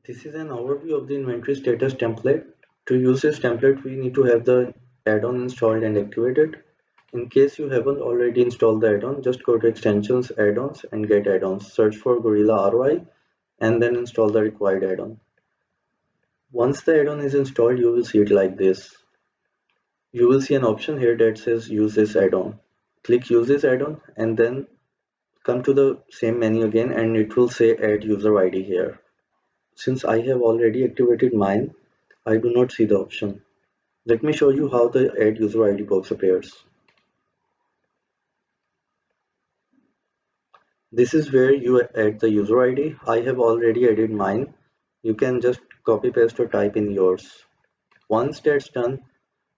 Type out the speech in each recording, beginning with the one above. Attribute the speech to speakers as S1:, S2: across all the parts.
S1: This is an overview of the inventory status template. To use this template, we need to have the add-on installed and activated. In case you haven't already installed the add-on, just go to extensions, add-ons, and get add-ons. Search for Gorilla ROI and then install the required add-on. Once the add-on is installed, you will see it like this. You will see an option here that says use this add-on. Click use this add-on and then come to the same menu again and it will say add user ID here. Since I have already activated mine, I do not see the option. Let me show you how the add user ID box appears. This is where you add the user ID. I have already added mine. You can just copy paste or type in yours. Once that's done,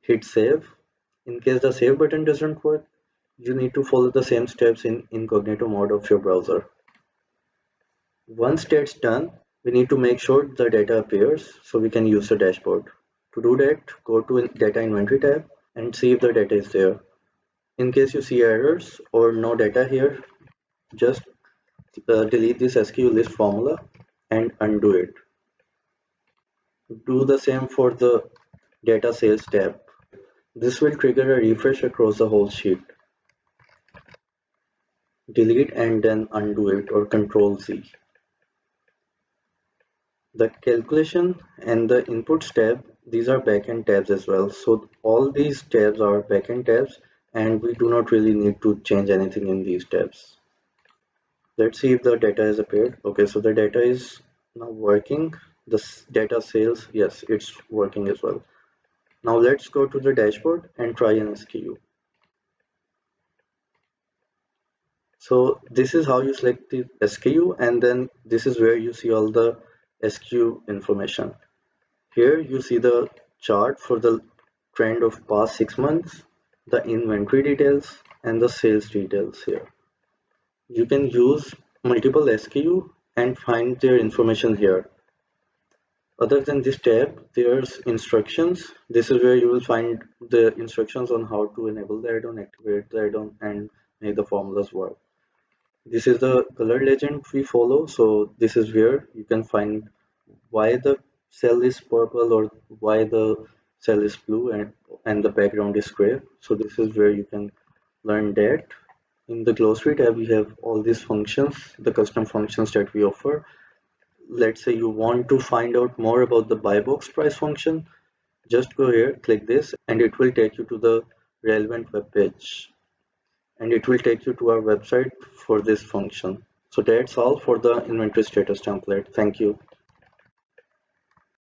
S1: hit save. In case the save button doesn't work, you need to follow the same steps in incognito mode of your browser. Once that's done, we need to make sure the data appears so we can use the dashboard. To do that, go to Data Inventory tab and see if the data is there. In case you see errors or no data here, just delete this SKU list formula and undo it. Do the same for the Data Sales tab. This will trigger a refresh across the whole sheet. Delete and then undo it or Control Z. The calculation and the inputs tab, these are backend tabs as well. So all these tabs are backend tabs and we do not really need to change anything in these tabs. Let's see if the data has appeared. Okay, so the data is now working. The data sales, yes, it's working as well. Now let's go to the dashboard and try an SKU. So this is how you select the SKU, and then this is where you see all the SKU information. Here you see the chart for the trend of past 6 months, the inventory details, and the sales details here. You can use multiple SKU and find their information here. Other than this tab, there's instructions. This is where you will find the instructions on how to enable the add-on, activate the add-on, and make the formulas work. This is the color legend we follow. So this is where you can find why the cell is purple or why the cell is blue and the background is gray. So this is where you can learn that. In the glossary tab, we have all these functions, the custom functions that we offer. Let's say you want to find out more about the buy box price function. Just go here, click this, and it will take you to the relevant web page. And it will take you to our website for this function. So that's all for the inventory status template. Thank you.